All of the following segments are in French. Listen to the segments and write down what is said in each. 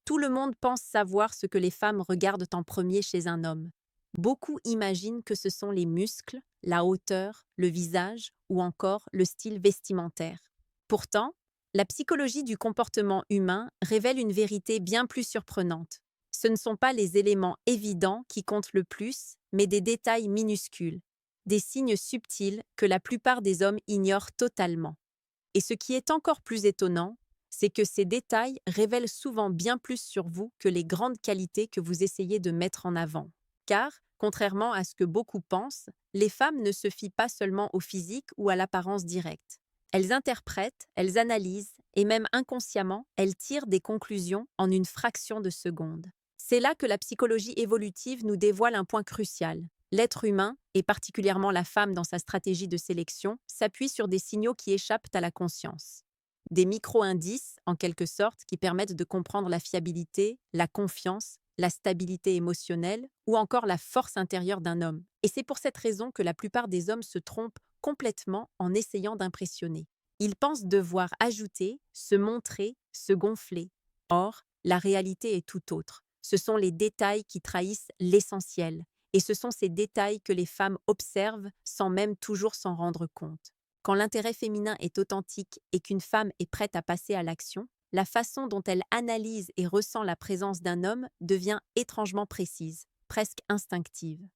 Tout le monde pense savoir ce que les femmes regardent en premier chez un homme. Beaucoup imaginent que ce sont les muscles, la hauteur, le visage ou encore le style vestimentaire. Pourtant, la psychologie du comportement humain révèle une vérité bien plus surprenante. Ce ne sont pas les éléments évidents qui comptent le plus, mais des détails minuscules, des signes subtils que la plupart des hommes ignorent totalement. Et ce qui est encore plus étonnant, c'est que ces détails révèlent souvent bien plus sur vous que les grandes qualités que vous essayez de mettre en avant. Car, contrairement à ce que beaucoup pensent, les femmes ne se fient pas seulement au physique ou à l'apparence directe. Elles interprètent, elles analysent, et même inconsciemment, elles tirent des conclusions en une fraction de seconde. C'est là que la psychologie évolutive nous dévoile un point crucial. L'être humain, et particulièrement la femme dans sa stratégie de sélection, s'appuie sur des signaux qui échappent à la conscience. Des micro-indices, en quelque sorte, qui permettent de comprendre la fiabilité, la confiance, la stabilité émotionnelle ou encore la force intérieure d'un homme. Et c'est pour cette raison que la plupart des hommes se trompent complètement en essayant d'impressionner. Ils pensent devoir ajouter, se montrer, se gonfler. Or, la réalité est tout autre. Ce sont les détails qui trahissent l'essentiel. Et ce sont ces détails que les femmes observent sans même toujours s'en rendre compte. Quand l'intérêt féminin est authentique et qu'une femme est prête à passer à l'action, la façon dont elle analyse et ressent la présence d'un homme devient étrangement précise, presque instinctive.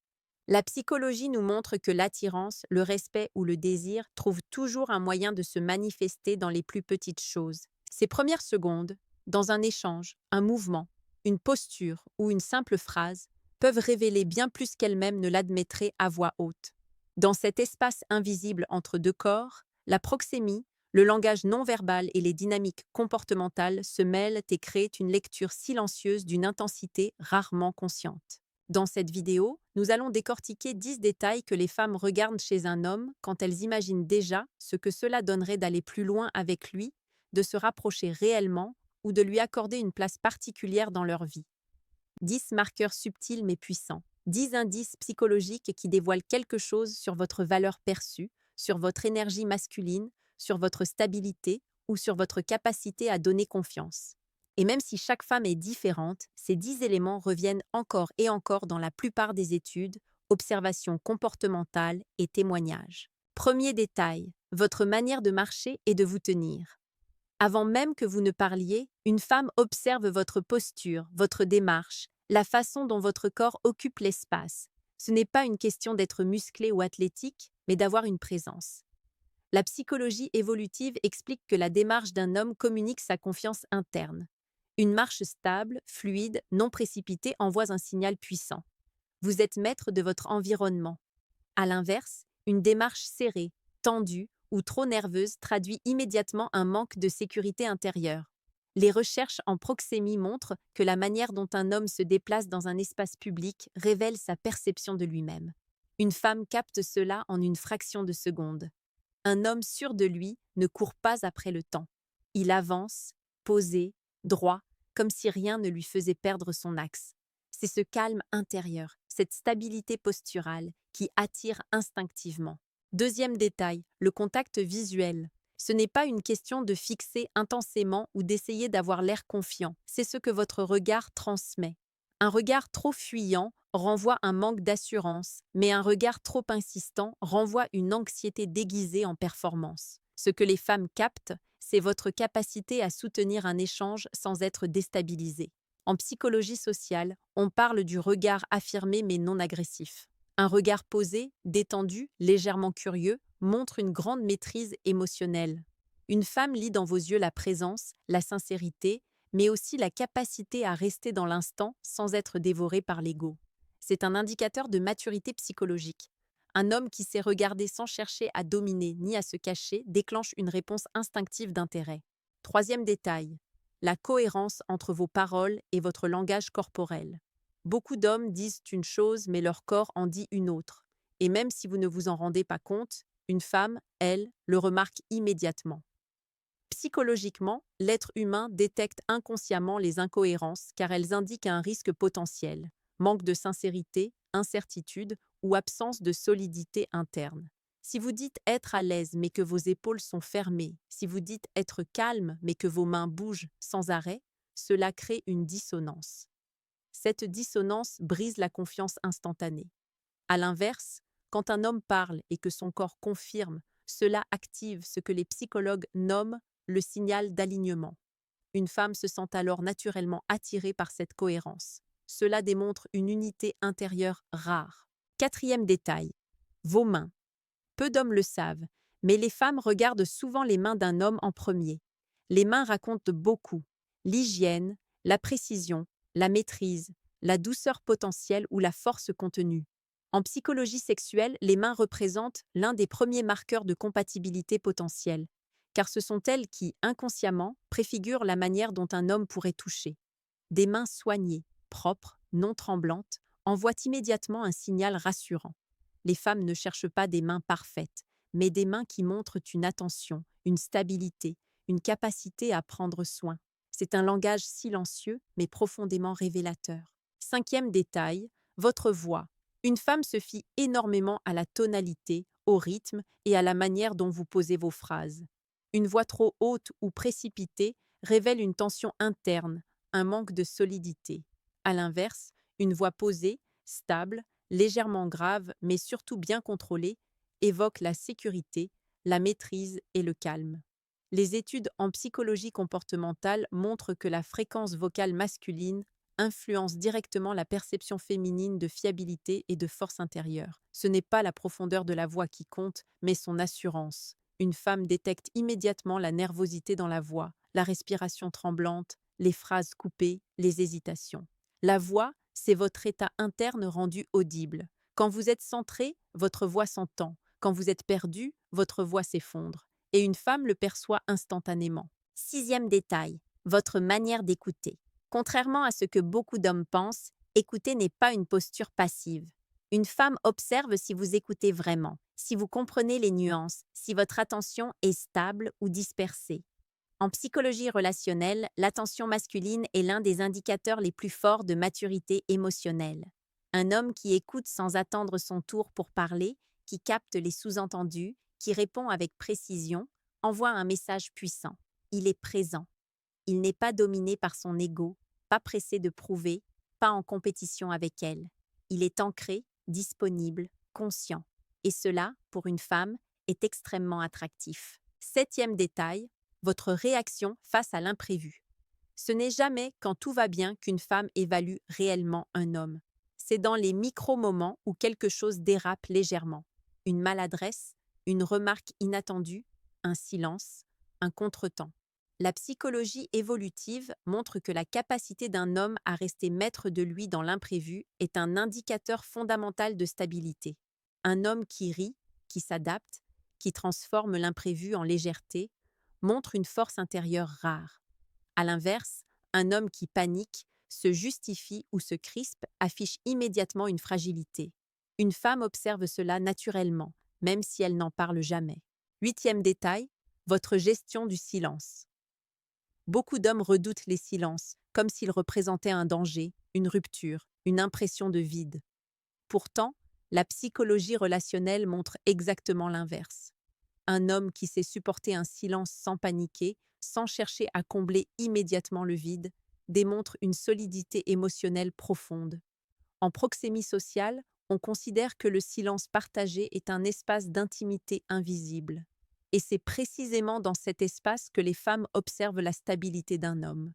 La psychologie nous montre que l'attirance, le respect ou le désir trouvent toujours un moyen de se manifester dans les plus petites choses. Ces premières secondes, dans un échange, un mouvement, une posture ou une simple phrase, peuvent révéler bien plus qu'elles-mêmes ne l'admettraient à voix haute. Dans cet espace invisible entre deux corps, la proxémie, le langage non verbal et les dynamiques comportementales se mêlent et créent une lecture silencieuse d'une intensité rarement consciente. Dans cette vidéo, nous allons décortiquer 10 détails que les femmes regardent chez un homme quand elles imaginent déjà ce que cela donnerait d'aller plus loin avec lui, de se rapprocher réellement ou de lui accorder une place particulière dans leur vie. 10 marqueurs subtils mais puissants. 10 indices psychologiques qui dévoilent quelque chose sur votre valeur perçue, sur votre énergie masculine, sur votre stabilité ou sur votre capacité à donner confiance. Et même si chaque femme est différente, ces 10 éléments reviennent encore et encore dans la plupart des études, observations comportementales et témoignages. Premier détail, votre manière de marcher et de vous tenir. Avant même que vous ne parliez, une femme observe votre posture, votre démarche, la façon dont votre corps occupe l'espace. Ce n'est pas une question d'être musclé ou athlétique, mais d'avoir une présence. La psychologie évolutive explique que la démarche d'un homme communique sa confiance interne. Une marche stable, fluide, non précipitée envoie un signal puissant. Vous êtes maître de votre environnement. À l'inverse, une démarche serrée, tendue ou trop nerveuse traduit immédiatement un manque de sécurité intérieure. Les recherches en proxémie montrent que la manière dont un homme se déplace dans un espace public révèle sa perception de lui-même. Une femme capte cela en une fraction de seconde. Un homme sûr de lui ne court pas après le temps. Il avance, posé, droit, comme si rien ne lui faisait perdre son axe. C'est ce calme intérieur, cette stabilité posturale qui attire instinctivement. Deuxième détail, le contact visuel. Ce n'est pas une question de fixer intensément ou d'essayer d'avoir l'air confiant, c'est ce que votre regard transmet. Un regard trop fuyant renvoie un manque d'assurance, mais un regard trop insistant renvoie une anxiété déguisée en performance. Ce que les femmes captent, c'est votre capacité à soutenir un échange sans être déstabilisé. En psychologie sociale, on parle du regard affirmé mais non agressif. Un regard posé, détendu, légèrement curieux, montre une grande maîtrise émotionnelle. Une femme lit dans vos yeux la présence, la sincérité, mais aussi la capacité à rester dans l'instant sans être dévoré par l'ego. C'est un indicateur de maturité psychologique. Un homme qui sait regarder sans chercher à dominer ni à se cacher déclenche une réponse instinctive d'intérêt. Troisième détail, la cohérence entre vos paroles et votre langage corporel. Beaucoup d'hommes disent une chose mais leur corps en dit une autre. Et même si vous ne vous en rendez pas compte, une femme, elle, le remarque immédiatement. Psychologiquement, l'être humain détecte inconsciemment les incohérences car elles indiquent un risque potentiel, manque de sincérité, incertitude ou absence de solidité interne. Si vous dites être à l'aise mais que vos épaules sont fermées, si vous dites être calme mais que vos mains bougent sans arrêt, Cela crée une dissonance. Cette dissonance brise la confiance instantanée. À l'inverse, quand un homme parle et que son corps confirme, cela active ce que les psychologues nomment le signal d'alignement. Une femme se sent alors naturellement attirée par cette cohérence. Cela démontre une unité intérieure rare. Quatrième détail, vos mains. Peu d'hommes le savent, mais les femmes regardent souvent les mains d'un homme en premier. Les mains racontent beaucoup. L'hygiène, la précision, la maîtrise, la douceur potentielle ou la force contenue. En psychologie sexuelle, les mains représentent l'un des premiers marqueurs de compatibilité potentielle, car ce sont elles qui, inconsciemment, préfigurent la manière dont un homme pourrait toucher. Des mains soignées, propres, non tremblantes, envoient immédiatement un signal rassurant. Les femmes ne cherchent pas des mains parfaites, mais des mains qui montrent une attention, une stabilité, une capacité à prendre soin. C'est un langage silencieux, mais profondément révélateur. Cinquième détail, votre voix. Une femme se fie énormément à la tonalité, au rythme et à la manière dont vous posez vos phrases. Une voix trop haute ou précipitée révèle une tension interne, un manque de solidité. À l'inverse, une voix posée, stable, légèrement grave, mais surtout bien contrôlée, évoque la sécurité, la maîtrise et le calme. Les études en psychologie comportementale montrent que la fréquence vocale masculine influence directement la perception féminine de fiabilité et de force intérieure. Ce n'est pas la profondeur de la voix qui compte, mais son assurance. Une femme détecte immédiatement la nervosité dans la voix, la respiration tremblante, les phrases coupées, les hésitations. La voix, c'est votre état interne rendu audible. Quand vous êtes centré, votre voix s'entend. Quand vous êtes perdu, votre voix s'effondre. Et une femme le perçoit instantanément. Sixième détail, votre manière d'écouter. Contrairement à ce que beaucoup d'hommes pensent, écouter n'est pas une posture passive. Une femme observe si vous écoutez vraiment, si vous comprenez les nuances, si votre attention est stable ou dispersée. En psychologie relationnelle, l'attention masculine est l'un des indicateurs les plus forts de maturité émotionnelle. Un homme qui écoute sans attendre son tour pour parler, qui capte les sous-entendus, qui répond avec précision, envoie un message puissant. Il est présent. Il n'est pas dominé par son ego, pas pressé de prouver, pas en compétition avec elle. Il est ancré, disponible, conscient. Et cela, pour une femme, est extrêmement attractif. Septième détail, votre réaction face à l'imprévu. Ce n'est jamais quand tout va bien qu'une femme évalue réellement un homme. C'est dans les micro-moments où quelque chose dérape légèrement. Une maladresse, une remarque inattendue, un silence, un contretemps. La psychologie évolutive montre que la capacité d'un homme à rester maître de lui dans l'imprévu est un indicateur fondamental de stabilité. Un homme qui rit, qui s'adapte, qui transforme l'imprévu en légèreté, montre une force intérieure rare. À l'inverse, un homme qui panique, se justifie ou se crispe affiche immédiatement une fragilité. Une femme observe cela naturellement, même si elle n'en parle jamais. Huitième détail, votre gestion du silence. Beaucoup d'hommes redoutent les silences, comme s'ils représentaient un danger, une rupture, une impression de vide. Pourtant, la psychologie relationnelle montre exactement l'inverse. Un homme qui sait supporter un silence sans paniquer, sans chercher à combler immédiatement le vide, démontre une solidité émotionnelle profonde. En proxémie sociale, on considère que le silence partagé est un espace d'intimité invisible. Et c'est précisément dans cet espace que les femmes observent la stabilité d'un homme.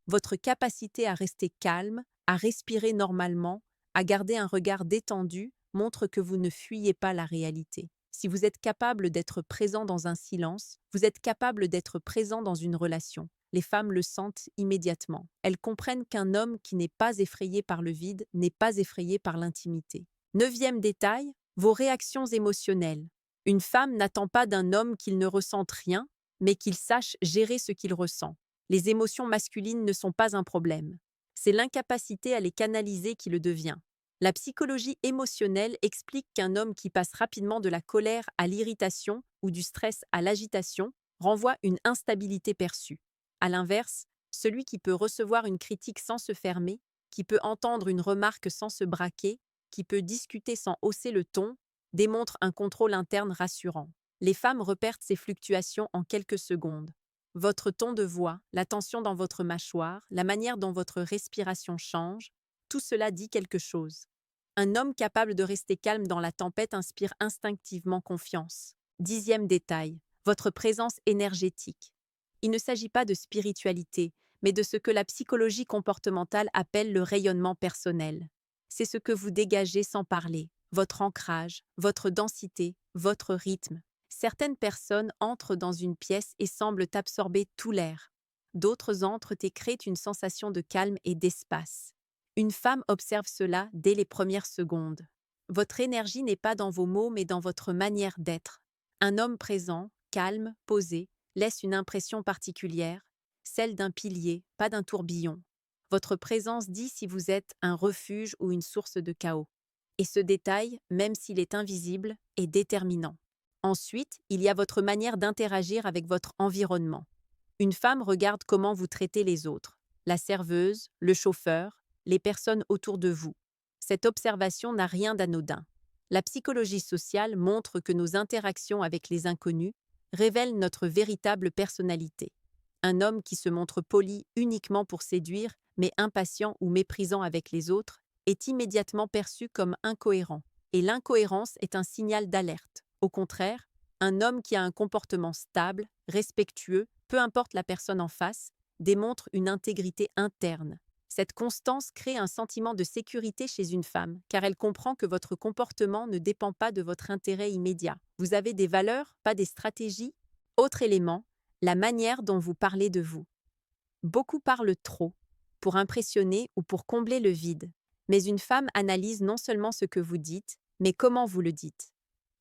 Votre capacité à rester calme, à respirer normalement, à garder un regard détendu montre que vous ne fuyez pas la réalité. Si vous êtes capable d'être présent dans un silence, vous êtes capable d'être présent dans une relation. Les femmes le sentent immédiatement. Elles comprennent qu'un homme qui n'est pas effrayé par le vide n'est pas effrayé par l'intimité. Neuvième détail, vos réactions émotionnelles. Une femme n'attend pas d'un homme qu'il ne ressente rien, mais qu'il sache gérer ce qu'il ressent. Les émotions masculines ne sont pas un problème. C'est l'incapacité à les canaliser qui le devient. La psychologie émotionnelle explique qu'un homme qui passe rapidement de la colère à l'irritation ou du stress à l'agitation renvoie une instabilité perçue. À l'inverse, celui qui peut recevoir une critique sans se fermer, qui peut entendre une remarque sans se braquer, qui peut discuter sans hausser le ton, démontre un contrôle interne rassurant. Les femmes repèrent ces fluctuations en quelques secondes. Votre ton de voix, la tension dans votre mâchoire, la manière dont votre respiration change, tout cela dit quelque chose. Un homme capable de rester calme dans la tempête inspire instinctivement confiance. 10e détail, votre présence énergétique. Il ne s'agit pas de spiritualité, mais de ce que la psychologie comportementale appelle le rayonnement personnel. C'est ce que vous dégagez sans parler, votre ancrage, votre densité, votre rythme. Certaines personnes entrent dans une pièce et semblent absorber tout l'air. D'autres entrent et créent une sensation de calme et d'espace. Une femme observe cela dès les premières secondes. Votre énergie n'est pas dans vos mots mais dans votre manière d'être. Un homme présent, calme, posé, laisse une impression particulière, celle d'un pilier, pas d'un tourbillon. Votre présence dit si vous êtes un refuge ou une source de chaos. Et ce détail, même s'il est invisible, est déterminant. Ensuite, il y a votre manière d'interagir avec votre environnement. Une femme regarde comment vous traitez les autres, la serveuse, le chauffeur, les personnes autour de vous. Cette observation n'a rien d'anodin. La psychologie sociale montre que nos interactions avec les inconnus révèlent notre véritable personnalité. Un homme qui se montre poli uniquement pour séduire, mais impatient ou méprisant avec les autres, est immédiatement perçu comme incohérent. Et l'incohérence est un signal d'alerte. Au contraire, un homme qui a un comportement stable, respectueux, peu importe la personne en face, démontre une intégrité interne. Cette constance crée un sentiment de sécurité chez une femme, car elle comprend que votre comportement ne dépend pas de votre intérêt immédiat. Vous avez des valeurs, pas des stratégies. Autre élément, la manière dont vous parlez de vous. Beaucoup parlent trop, pour impressionner ou pour combler le vide. Mais une femme analyse non seulement ce que vous dites, mais comment vous le dites.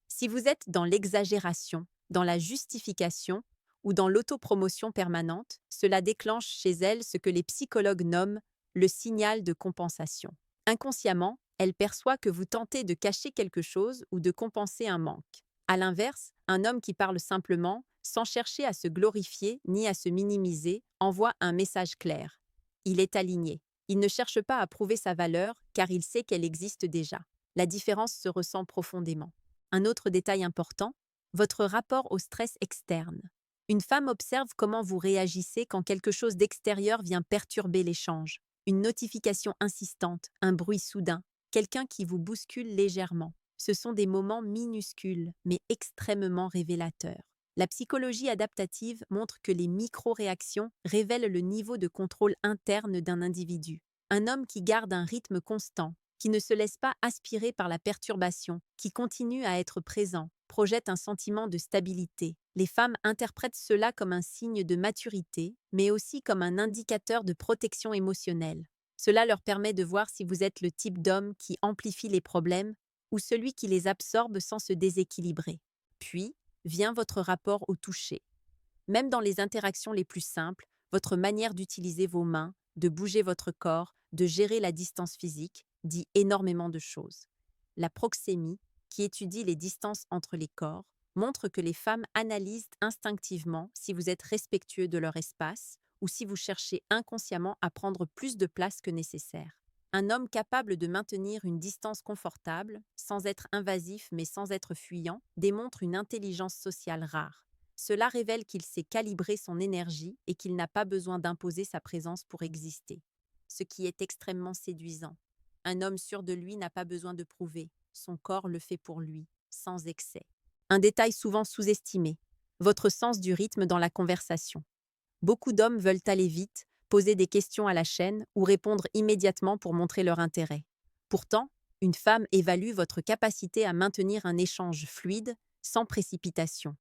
Si vous êtes dans l'exagération, dans la justification ou dans l'autopromotion permanente, cela déclenche chez elle ce que les psychologues nomment le signal de compensation. Inconsciemment, elle perçoit que vous tentez de cacher quelque chose ou de compenser un manque. À l'inverse, un homme qui parle simplement, sans chercher à se glorifier ni à se minimiser, envoie un message clair. Il est aligné. Il ne cherche pas à prouver sa valeur car il sait qu'elle existe déjà. La différence se ressent profondément. Un autre détail important, votre rapport au stress externe. Une femme observe comment vous réagissez quand quelque chose d'extérieur vient perturber l'échange. Une notification insistante, un bruit soudain, quelqu'un qui vous bouscule légèrement. Ce sont des moments minuscules, mais extrêmement révélateurs. La psychologie adaptative montre que les micro-réactions révèlent le niveau de contrôle interne d'un individu. Un homme qui garde un rythme constant, qui ne se laisse pas aspirer par la perturbation, qui continue à être présent, projette un sentiment de stabilité. Les femmes interprètent cela comme un signe de maturité, mais aussi comme un indicateur de protection émotionnelle. Cela leur permet de voir si vous êtes le type d'homme qui amplifie les problèmes ou celui qui les absorbe sans se déséquilibrer. Puis, vient votre rapport au toucher. Même dans les interactions les plus simples, votre manière d'utiliser vos mains, de bouger votre corps, de gérer la distance physique, dit énormément de choses. La proxémie, qui étudie les distances entre les corps, montre que les femmes analysent instinctivement si vous êtes respectueux de leur espace ou si vous cherchez inconsciemment à prendre plus de place que nécessaire. Un homme capable de maintenir une distance confortable, sans être invasif mais sans être fuyant, démontre une intelligence sociale rare. Cela révèle qu'il sait calibrer son énergie et qu'il n'a pas besoin d'imposer sa présence pour exister. Ce qui est extrêmement séduisant. Un homme sûr de lui n'a pas besoin de prouver. Son corps le fait pour lui, sans excès. Un détail souvent sous-estimé. Votre sens du rythme dans la conversation. Beaucoup d'hommes veulent aller vite, poser des questions à la chaîne ou répondre immédiatement pour montrer leur intérêt. Pourtant, une femme évalue votre capacité à maintenir un échange fluide, sans précipitation.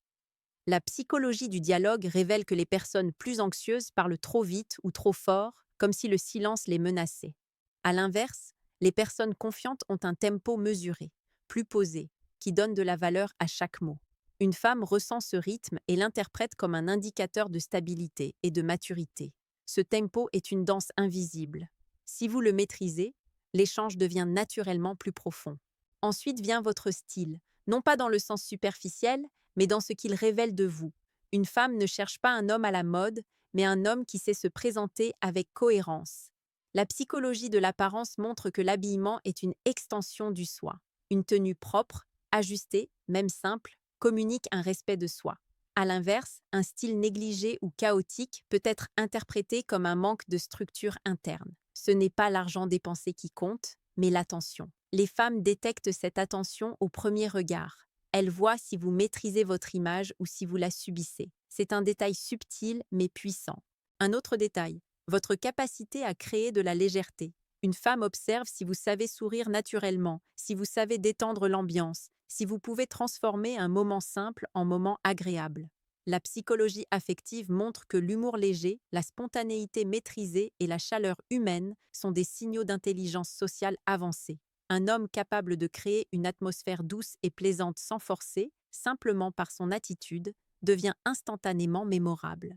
La psychologie du dialogue révèle que les personnes plus anxieuses parlent trop vite ou trop fort, comme si le silence les menaçait. À l'inverse, les personnes confiantes ont un tempo mesuré, plus posé, qui donne de la valeur à chaque mot. Une femme ressent ce rythme et l'interprète comme un indicateur de stabilité et de maturité. Ce tempo est une danse invisible. Si vous le maîtrisez, l'échange devient naturellement plus profond. Ensuite vient votre style, non pas dans le sens superficiel, mais dans ce qu'il révèle de vous. Une femme ne cherche pas un homme à la mode, mais un homme qui sait se présenter avec cohérence. La psychologie de l'apparence montre que l'habillement est une extension du soi. Une tenue propre, ajustée, même simple, communique un respect de soi. À l'inverse, un style négligé ou chaotique peut être interprété comme un manque de structure interne. Ce n'est pas l'argent dépensé qui compte, mais l'attention. Les femmes détectent cette attention au premier regard. Elles voient si vous maîtrisez votre image ou si vous la subissez. C'est un détail subtil mais puissant. Un autre détail, votre capacité à créer de la légèreté. Une femme observe si vous savez sourire naturellement, si vous savez détendre l'ambiance, si vous pouvez transformer un moment simple en moment agréable. La psychologie affective montre que l'humour léger, la spontanéité maîtrisée et la chaleur humaine sont des signaux d'intelligence sociale avancée. Un homme capable de créer une atmosphère douce et plaisante sans forcer, simplement par son attitude, devient instantanément mémorable.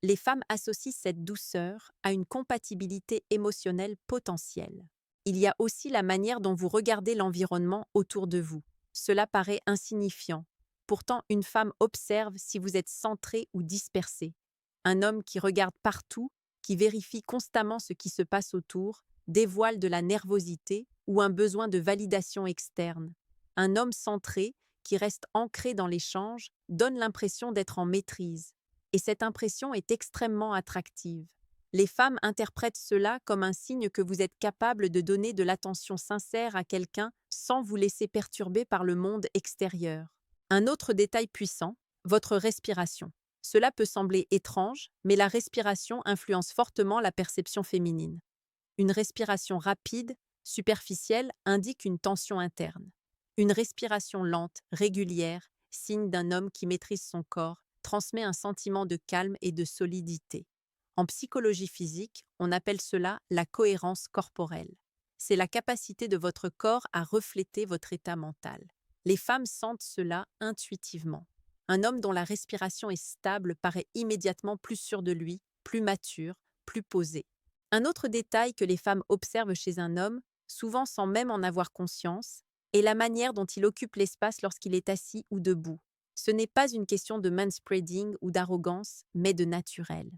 Les femmes associent cette douceur à une compatibilité émotionnelle potentielle. Il y a aussi la manière dont vous regardez l'environnement autour de vous. Cela paraît insignifiant. Pourtant, une femme observe si vous êtes centré ou dispersé. Un homme qui regarde partout, qui vérifie constamment ce qui se passe autour, dévoile de la nervosité ou un besoin de validation externe. Un homme centré, qui reste ancré dans l'échange, donne l'impression d'être en maîtrise. Et cette impression est extrêmement attractive. Les femmes interprètent cela comme un signe que vous êtes capable de donner de l'attention sincère à quelqu'un sans vous laisser perturber par le monde extérieur. Un autre détail puissant, votre respiration. Cela peut sembler étrange, mais la respiration influence fortement la perception féminine. Une respiration rapide, superficielle, indique une tension interne. Une respiration lente, régulière, signe d'un homme qui maîtrise son corps, transmet un sentiment de calme et de solidité. En psychologie physique, on appelle cela la cohérence corporelle. C'est la capacité de votre corps à refléter votre état mental. Les femmes sentent cela intuitivement. Un homme dont la respiration est stable paraît immédiatement plus sûr de lui, plus mature, plus posé. Un autre détail que les femmes observent chez un homme, souvent sans même en avoir conscience, est la manière dont il occupe l'espace lorsqu'il est assis ou debout. Ce n'est pas une question de manspreading ou d'arrogance, mais de naturel.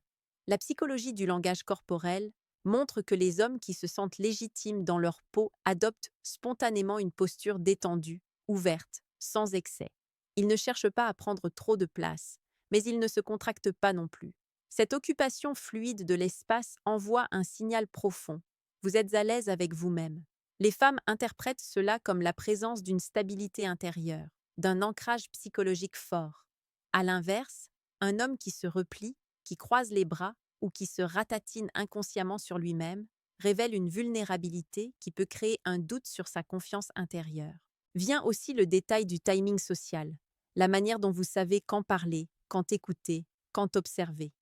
La psychologie du langage corporel montre que les hommes qui se sentent légitimes dans leur peau adoptent spontanément une posture détendue, ouverte, sans excès. Ils ne cherchent pas à prendre trop de place, mais ils ne se contractent pas non plus. Cette occupation fluide de l'espace envoie un signal profond. Vous êtes à l'aise avec vous-même. Les femmes interprètent cela comme la présence d'une stabilité intérieure, d'un ancrage psychologique fort. À l'inverse, un homme qui se replie, qui croise les bras ou qui se ratatine inconsciemment sur lui-même révèle une vulnérabilité qui peut créer un doute sur sa confiance intérieure. Vient aussi le détail du timing social, la manière dont vous savez quand parler, quand écouter, quand observer.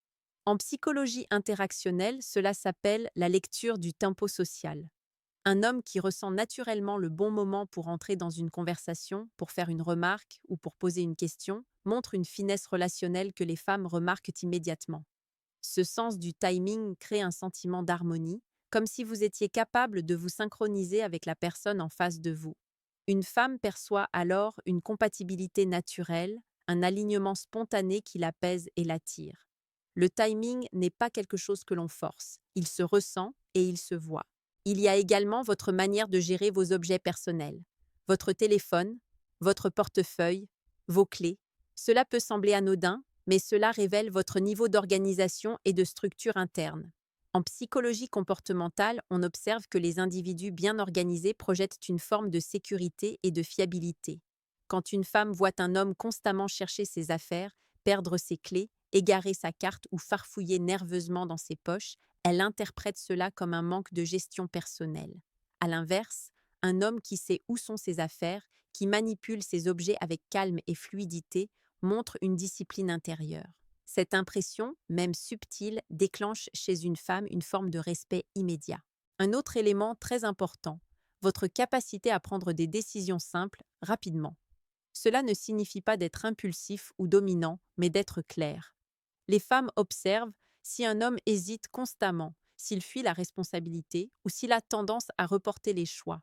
En psychologie interactionnelle, cela s'appelle la lecture du tempo social. Un homme qui ressent naturellement le bon moment pour entrer dans une conversation, pour faire une remarque ou pour poser une question, montre une finesse relationnelle que les femmes remarquent immédiatement. Ce sens du timing crée un sentiment d'harmonie, comme si vous étiez capable de vous synchroniser avec la personne en face de vous. Une femme perçoit alors une compatibilité naturelle, un alignement spontané qui l'apaise et l'attire. Le timing n'est pas quelque chose que l'on force, il se ressent et il se voit. Il y a également votre manière de gérer vos objets personnels, votre téléphone, votre portefeuille, vos clés. Cela peut sembler anodin, mais cela révèle votre niveau d'organisation et de structure interne. En psychologie comportementale, on observe que les individus bien organisés projettent une forme de sécurité et de fiabilité. Quand une femme voit un homme constamment chercher ses affaires, perdre ses clés, égarer sa carte ou farfouiller nerveusement dans ses poches, elle interprète cela comme un manque de gestion personnelle. À l'inverse, un homme qui sait où sont ses affaires, qui manipule ses objets avec calme et fluidité, montre une discipline intérieure. Cette impression, même subtile, déclenche chez une femme une forme de respect immédiat. Un autre élément très important, votre capacité à prendre des décisions simples, rapidement. Cela ne signifie pas d'être impulsif ou dominant, mais d'être clair. Les femmes observent si un homme hésite constamment, s'il fuit la responsabilité ou s'il a tendance à reporter les choix.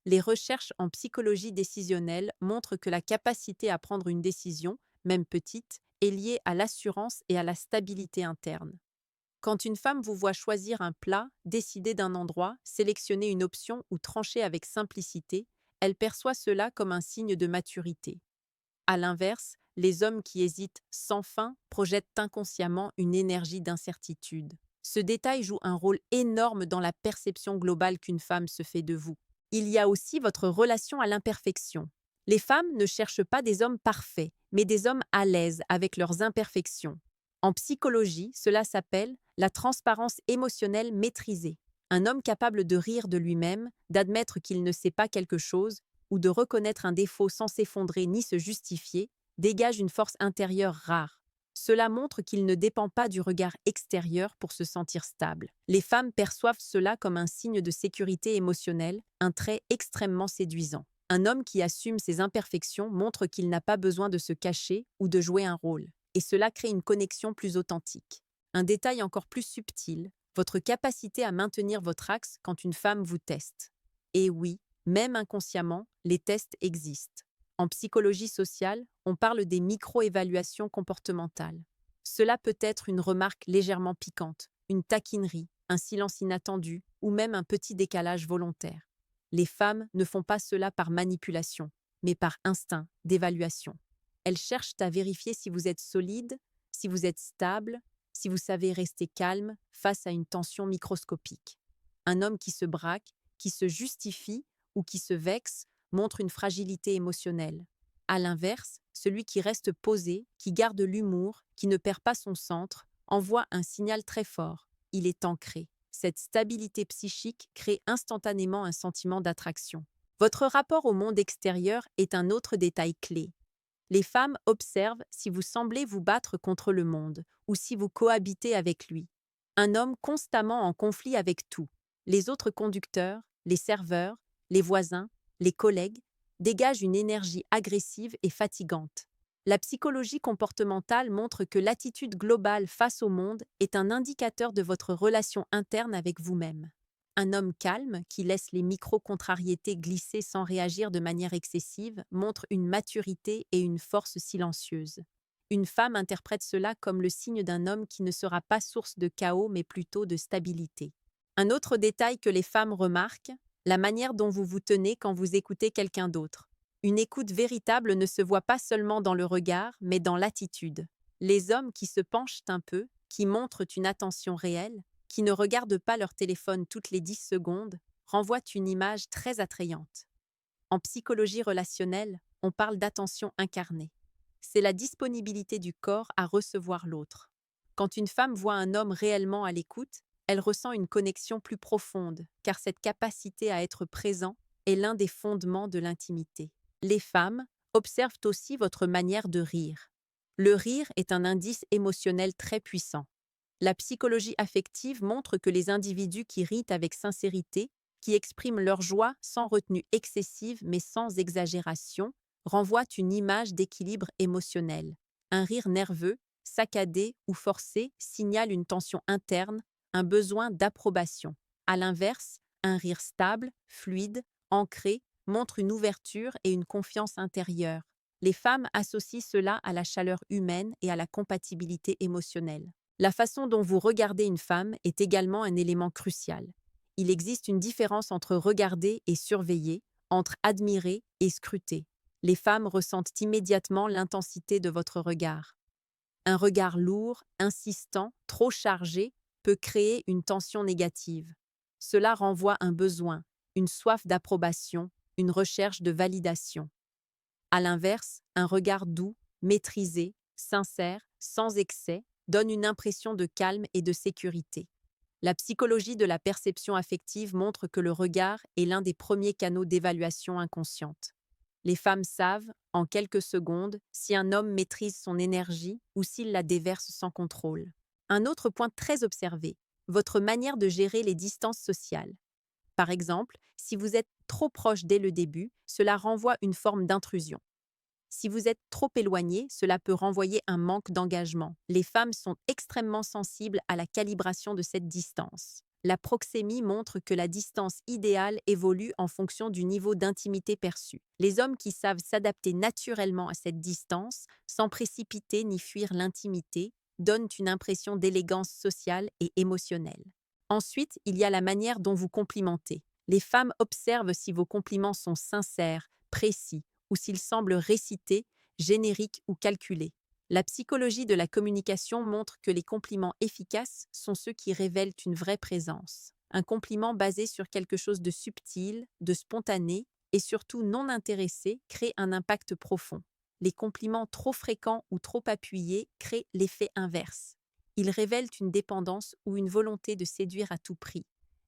Les recherches en psychologie décisionnelle montrent que la capacité à prendre une décision, même petite, est liée à l'assurance et à la stabilité interne. Quand une femme vous voit choisir un plat, décider d'un endroit, sélectionner une option ou trancher avec simplicité, elle perçoit cela comme un signe de maturité. À l'inverse, les hommes qui hésitent sans fin projettent inconsciemment une énergie d'incertitude. Ce détail joue un rôle énorme dans la perception globale qu'une femme se fait de vous. Il y a aussi votre relation à l'imperfection. Les femmes ne cherchent pas des hommes parfaits, mais des hommes à l'aise avec leurs imperfections. En psychologie, cela s'appelle la transparence émotionnelle maîtrisée. Un homme capable de rire de lui-même, d'admettre qu'il ne sait pas quelque chose, ou de reconnaître un défaut sans s'effondrer ni se justifier, dégage une force intérieure rare. Cela montre qu'il ne dépend pas du regard extérieur pour se sentir stable. Les femmes perçoivent cela comme un signe de sécurité émotionnelle, un trait extrêmement séduisant. Un homme qui assume ses imperfections montre qu'il n'a pas besoin de se cacher ou de jouer un rôle, et cela crée une connexion plus authentique. Un détail encore plus subtil, votre capacité à maintenir votre axe quand une femme vous teste. Et oui, même inconsciemment, les tests existent. En psychologie sociale, on parle des micro-évaluations comportementales. Cela peut être une remarque légèrement piquante, une taquinerie, un silence inattendu ou même un petit décalage volontaire. Les femmes ne font pas cela par manipulation, mais par instinct d'évaluation. Elles cherchent à vérifier si vous êtes solide, si vous êtes stable, si vous savez rester calme face à une tension microscopique. Un homme qui se braque, qui se justifie ou qui se vexe montre une fragilité émotionnelle. À l'inverse, celui qui reste posé, qui garde l'humour, qui ne perd pas son centre, envoie un signal très fort. Il est ancré. Cette stabilité psychique crée instantanément un sentiment d'attraction. Votre rapport au monde extérieur est un autre détail clé. Les femmes observent si vous semblez vous battre contre le monde ou si vous cohabitez avec lui. Un homme constamment en conflit avec tout, les autres conducteurs, les serveurs, les voisins, les collègues, dégage une énergie agressive et fatigante. La psychologie comportementale montre que l'attitude globale face au monde est un indicateur de votre relation interne avec vous-même. Un homme calme, qui laisse les micro-contrariétés glisser sans réagir de manière excessive, montre une maturité et une force silencieuse. Une femme interprète cela comme le signe d'un homme qui ne sera pas source de chaos mais plutôt de stabilité. Un autre détail que les femmes remarquent, la manière dont vous vous tenez quand vous écoutez quelqu'un d'autre. Une écoute véritable ne se voit pas seulement dans le regard, mais dans l'attitude. Les hommes qui se penchent un peu, qui montrent une attention réelle, qui ne regardent pas leur téléphone toutes les 10 secondes, renvoient une image très attrayante. En psychologie relationnelle, on parle d'attention incarnée. C'est la disponibilité du corps à recevoir l'autre. Quand une femme voit un homme réellement à l'écoute, elle ressent une connexion plus profonde, car cette capacité à être présent est l'un des fondements de l'intimité. Les femmes observent aussi votre manière de rire. Le rire est un indice émotionnel très puissant. La psychologie affective montre que les individus qui rient avec sincérité, qui expriment leur joie sans retenue excessive mais sans exagération, renvoient une image d'équilibre émotionnel. Un rire nerveux, saccadé ou forcé signale une tension interne, un besoin d'approbation. À l'inverse, un rire stable, fluide, ancré, montre une ouverture et une confiance intérieure. Les femmes associent cela à la chaleur humaine et à la compatibilité émotionnelle. La façon dont vous regardez une femme est également un élément crucial. Il existe une différence entre regarder et surveiller, entre admirer et scruter. Les femmes ressentent immédiatement l'intensité de votre regard. Un regard lourd, insistant, trop chargé peut créer une tension négative. Cela renvoie un besoin, une soif d'approbation, une recherche de validation. À l'inverse, un regard doux, maîtrisé, sincère, sans excès, donne une impression de calme et de sécurité. La psychologie de la perception affective montre que le regard est l'un des premiers canaux d'évaluation inconsciente. Les femmes savent, en quelques secondes, si un homme maîtrise son énergie ou s'il la déverse sans contrôle. Un autre point très observé, votre manière de gérer les distances sociales. Par exemple, si vous êtes trop proche dès le début, cela renvoie une forme d'intrusion. Si vous êtes trop éloigné, cela peut renvoyer un manque d'engagement. Les femmes sont extrêmement sensibles à la calibration de cette distance. La proxémie montre que la distance idéale évolue en fonction du niveau d'intimité perçu. Les hommes qui savent s'adapter naturellement à cette distance, sans précipiter ni fuir l'intimité, donnent une impression d'élégance sociale et émotionnelle. Ensuite, il y a la manière dont vous complimentez. Les femmes observent si vos compliments sont sincères, précis, ou s'ils semblent récités, génériques ou calculés. La psychologie de la communication montre que les compliments efficaces sont ceux qui révèlent une vraie présence. Un compliment basé sur quelque chose de subtil, de spontané et surtout non intéressé crée un impact profond. Les compliments trop fréquents ou trop appuyés créent l'effet inverse. Ils révèlent une dépendance ou une volonté de séduire à tout prix.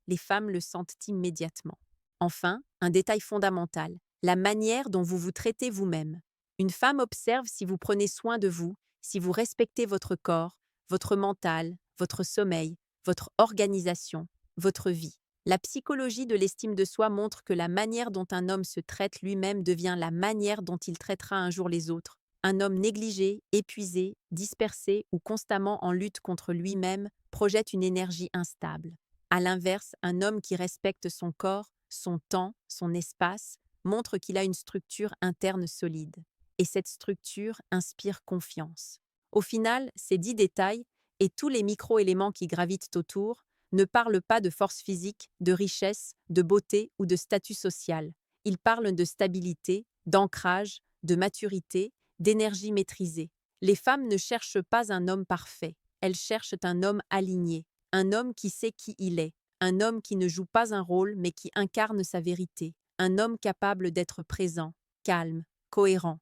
Les femmes le sentent immédiatement. Enfin, un détail fondamental, la manière dont vous vous traitez vous-même. Une femme observe si vous prenez soin de vous, si vous respectez votre corps, votre mental, votre sommeil, votre organisation, votre vie. La psychologie de l'estime de soi montre que la manière dont un homme se traite lui-même devient la manière dont il traitera un jour les autres. Un homme négligé, épuisé, dispersé ou constamment en lutte contre lui-même projette une énergie instable. À l'inverse, un homme qui respecte son corps, son temps, son espace, montre qu'il a une structure interne solide. Et cette structure inspire confiance. Au final, ces 10 détails, et tous les micro-éléments qui gravitent autour, ne parlent pas de force physique, de richesse, de beauté ou de statut social. Ils parlent de stabilité, d'ancrage, de maturité, d'énergie maîtrisée. Les femmes ne cherchent pas un homme parfait, elles cherchent un homme aligné, un homme qui sait qui il est, un homme qui ne joue pas un rôle mais qui incarne sa vérité, un homme capable d'être présent, calme, cohérent.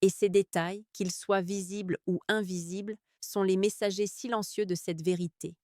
Et ces détails, qu'ils soient visibles ou invisibles, sont les messagers silencieux de cette vérité.